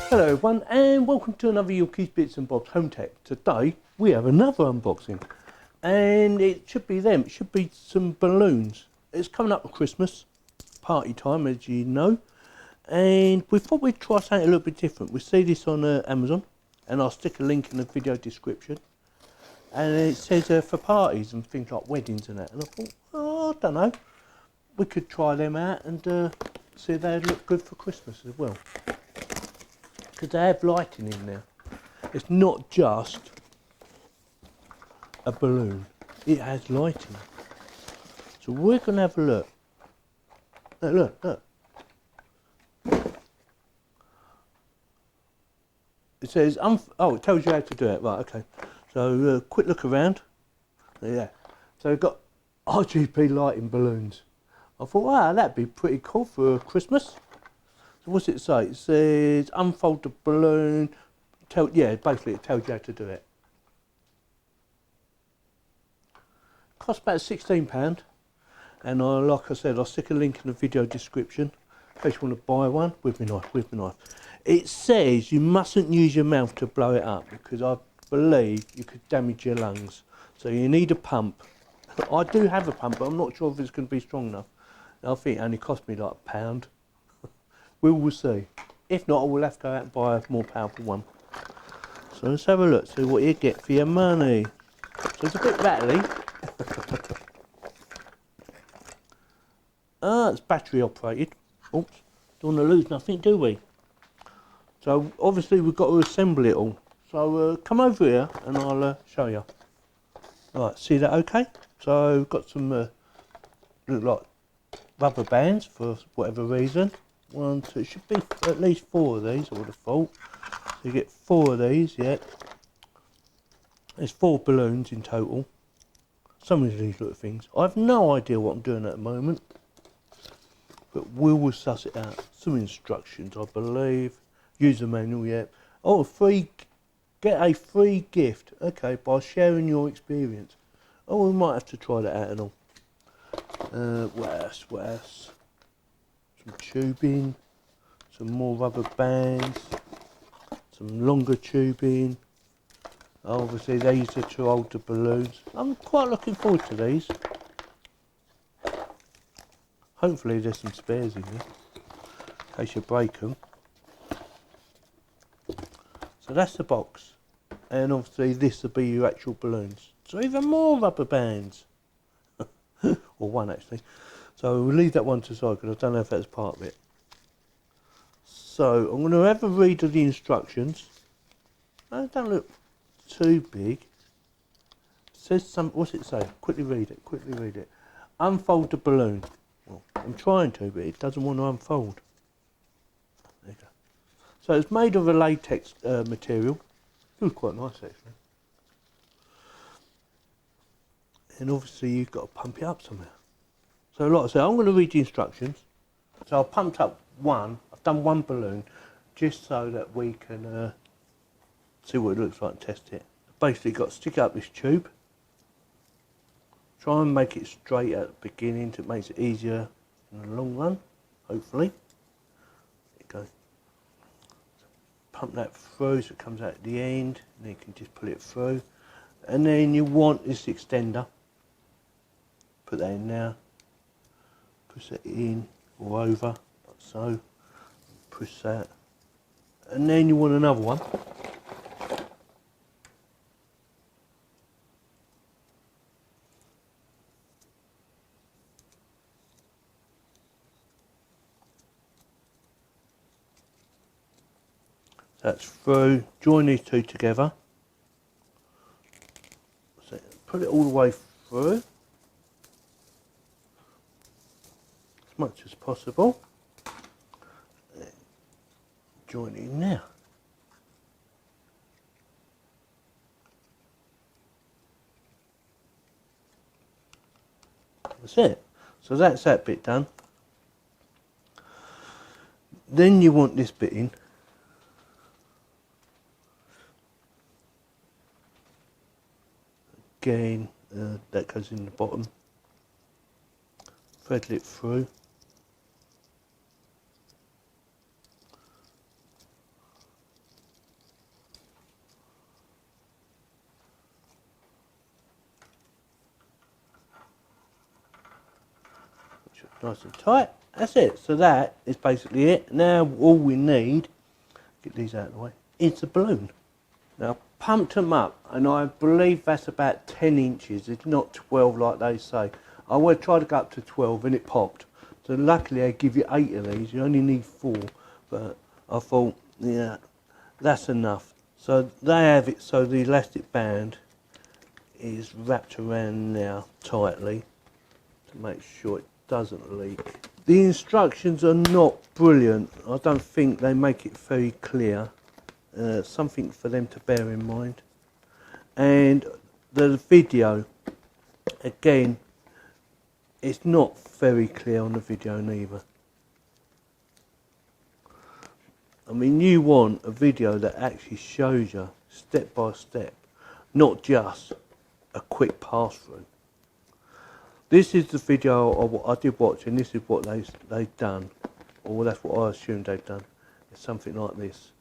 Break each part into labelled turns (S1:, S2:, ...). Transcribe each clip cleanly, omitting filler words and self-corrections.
S1: Hello everyone and welcome to another Yorkies Bits and Bobs Home Tech. Today we have another unboxing and it should be them, it should be some balloons. It's coming up for Christmas, party time as you know, and we thought we'd try something a little bit different. We see this on Amazon and I'll stick a link in the video description, and it says for parties and things like weddings and that, and I thought, oh, I don't know, we could try them out and see if they'd look good for Christmas as well. Because they have lighting in there. It's not just a balloon, it has lighting. So we're going to have a look. Look. It says, oh, it tells you how to do it. Right, okay. So quick look around. Yeah. So we've got RGB lighting balloons. I thought, wow, that'd be pretty cool for Christmas. What's it say? It says unfold the balloon. Basically it tells you how to do it. Costs about £16, and like I said, I'll stick a link in the video description in case you want to buy one. With me knife. It says you mustn't use your mouth to blow it up because I believe you could damage your lungs. So you need a pump. I do have a pump, but I'm not sure if it's going to be strong enough. I think it only cost me like £1. We will see. If not, I will have to go out and buy a more powerful one. So let's have a look, see what you get for your money. So it's a bit rattly. It's battery operated. Oops, don't want to lose nothing, do we? So obviously we've got to assemble it all. So come over here and I'll show you. Right, see that okay? So we've got some look like rubber bands for whatever reason. One, two, it should be at least 4 of these, I would have thought. So you get 4 of these, yeah. There's 4 balloons in total. Some of these little things. I have no idea what I'm doing at the moment, but we will suss it out. Some instructions, I believe. User manual, yeah. Oh, get a free gift. Okay, by sharing your experience. Oh, we might have to try that out and all. What else? Some tubing, some more rubber bands, some longer tubing. Obviously these are to hold the balloons. I'm quite looking forward to these. Hopefully there's some spares in there in case you break them. So that's the box, and obviously this will be your actual balloons. So even more rubber bands, or one actually. So we'll leave that one to the side because I don't know if that's part of it. So I'm going to have a read of the instructions. They don't look too big. It says what's it say? Quickly read it. Unfold the balloon. Well, I'm trying to, but it doesn't want to unfold. There you go. So it's made of a latex material. It looks quite nice actually. And obviously you've got to pump it up somehow. So like I said, I'm going to read the instructions. So I've pumped up one, I've done one balloon, just so that we can see what it looks like and test it. Basically got to stick up this tube. Try and make it straight at the beginning to make it easier in the long run, hopefully. There you go. Pump that through so it comes out at the end, and then you can just pull it through. And then you want this extender. Put that in now. Push that in or over, like so. Push that. And then you want another one. That's through. Join these two together. So put it all the way through. As much as possible. Join in now. That's it. So that's that bit done. Then you want this bit in. Again, that goes in the bottom. Thread it through. nice and tight. That's it. So that is basically it. Now all we need, get these out of the way, is the balloon. Now I pumped them up, and I believe that's about 10 inches. It's not 12 like they say. I would try to go up to 12 and it popped. So luckily they give you 8 of these. You only need 4. But I thought, yeah, that's enough. So they have it so the elastic band is wrapped around now tightly to make sure it doesn't leak. The instructions are not brilliant. I don't think they make it very clear. Something for them to bear in mind. And the video, again, it's not very clear on the video neither. I mean, you want a video that actually shows you step by step, not just a quick pass through. This is the video of what I did watch, and this is what they've done, or that's what I assumed they've done. It's something like this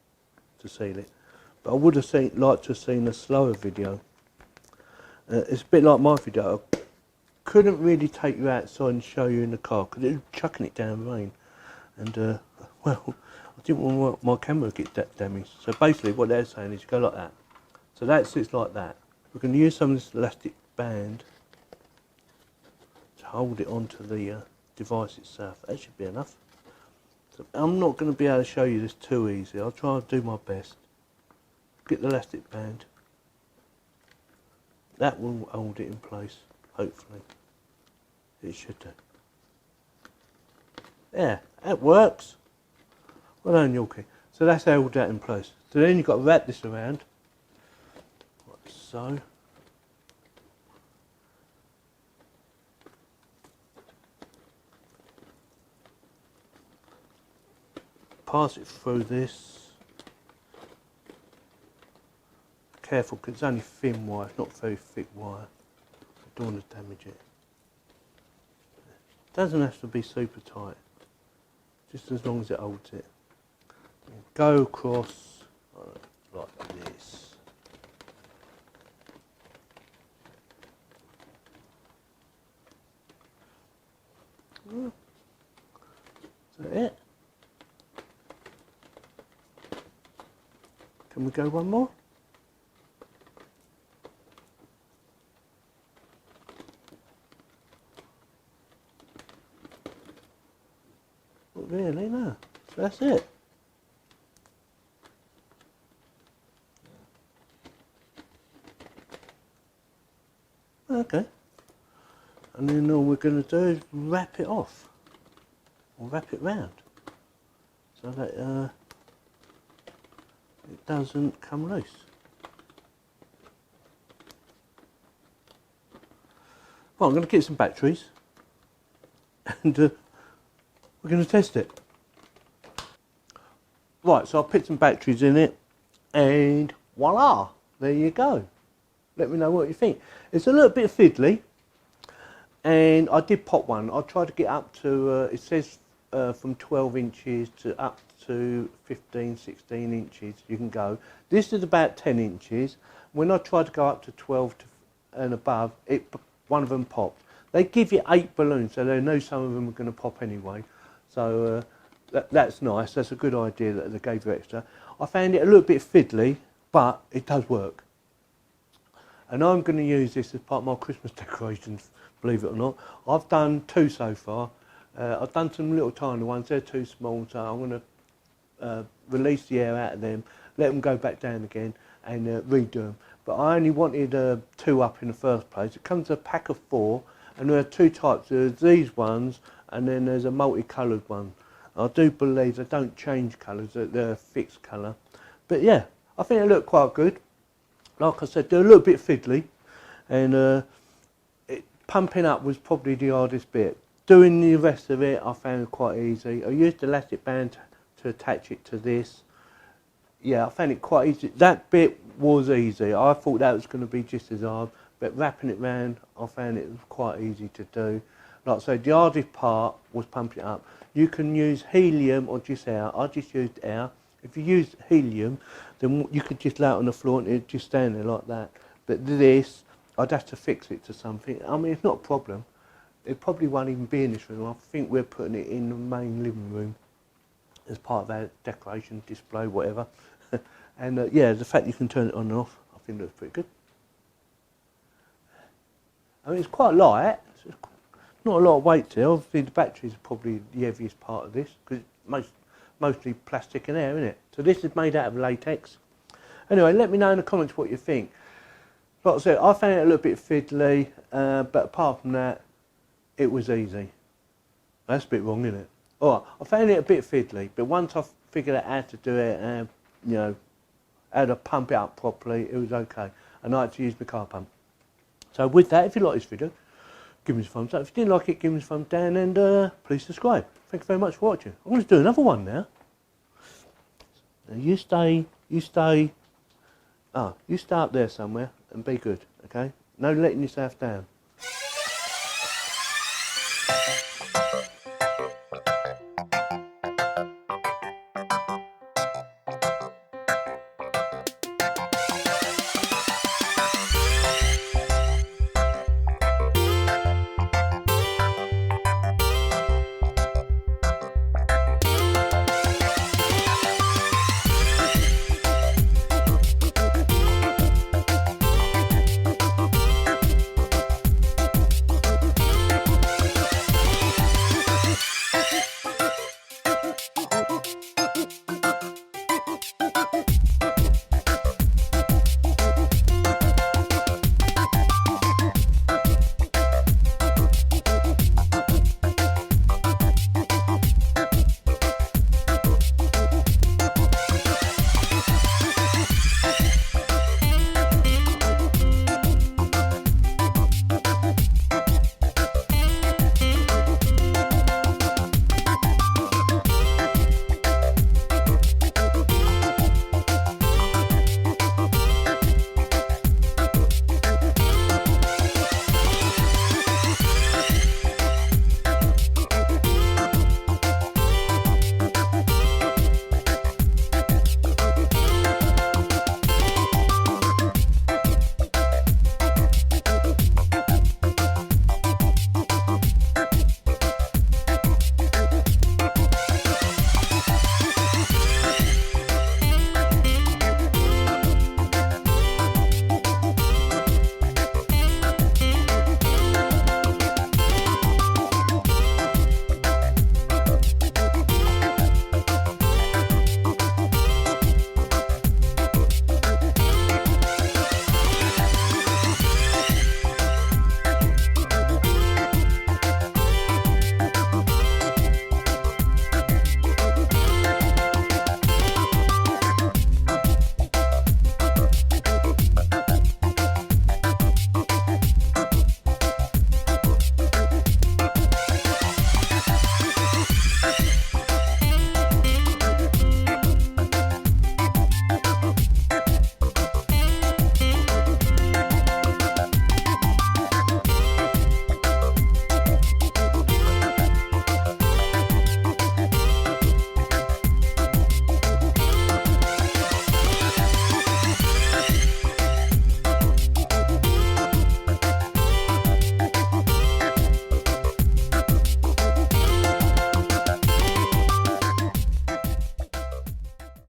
S1: to seal it. But I would have liked to have seen a slower video. It's a bit like my video. I couldn't really take you outside and show you in the car because it was chucking it down the rain, and well, I didn't want my camera to get damaged. So basically what they're saying is you go like that. So that sits like that. We're going to use some of this elastic band to hold it onto the device itself. That should be enough. So I'm not going to be able to show you this too easy. I'll try and do my best. Get the elastic band. That will hold it in place, hopefully. It should do. Yeah, that works. Well done, Yorkie. So that's held that in place. So then you've got to wrap this around, like so. Pass it through this. Careful, because it's only thin wire, it's not very thick wire. I don't want to damage it. Doesn't have to be super tight, just as long as it holds it. Go across like this. Is that it? Can we go one more? Not really, no. So that's it. Okay, and then all we're going to do is wrap it off, or wrap it round, so that it doesn't come loose. Well, I'm going to get some batteries, and we're going to test it. Right, so I'll put some batteries in it, and voila, there you go. Let me know what you think. It's a little bit fiddly, and I did pop one. I tried to get up to, it says from 12 inches to up to 15, 16 inches you can go. This is about 10 inches. When I tried to go up to 12 and above, one of them popped. They give you 8 balloons, so they know some of them are going to pop anyway. So that's nice. That's a good idea that they gave you extra. I found it a little bit fiddly, but it does work. And I'm going to use this as part of my Christmas decorations, believe it or not. I've done 2 so far. I've done some little tiny ones, they're too small, so I'm going to release the air out of them, let them go back down again and redo them. But I only wanted 2 up in the first place. It comes a pack of 4, and there are 2 types. There's these ones, and then there's a multicoloured one. I do believe they don't change colours, they're a fixed colour. But yeah, I think they look quite good. Like I said, they're a little bit fiddly, and pumping up was probably the hardest bit. Doing the rest of it, I found it quite easy. I used the elastic band to attach it to this. Yeah, I found it quite easy. That bit was easy. I thought that was going to be just as hard, but wrapping it round, I found it was quite easy to do. Like I said, the hardest part was pumping it up. You can use helium or just air. I just used air. If you use helium, then you could just lay it on the floor and it'd just stand there like that. But this, I'd have to fix it to something. I mean, it's not a problem, it probably won't even be in this room. I think we're putting it in the main living room as part of our decoration, display, whatever. And yeah, the fact you can turn it on and off, I think looks pretty good. I mean, it's quite light. It's not a lot of weight to it. Obviously, the batteries are probably the heaviest part of this because it's mostly plastic and air, isn't it? So this is made out of latex. Anyway, let me know in the comments what you think. Like I said, I found it a little bit fiddly, but apart from that, it was easy. That's a bit wrong, isn't it? Alright, I found it a bit fiddly, but once I figured out how to do it and, you know, how to pump it up properly, it was okay. And I had to use my car pump. So with that, if you like this video, give me a thumbs up. If you didn't like it, give me a thumbs down and please subscribe. Thank you very much for watching. I'm going to do another one now. Now you stay up there somewhere and be good, okay? No letting yourself down.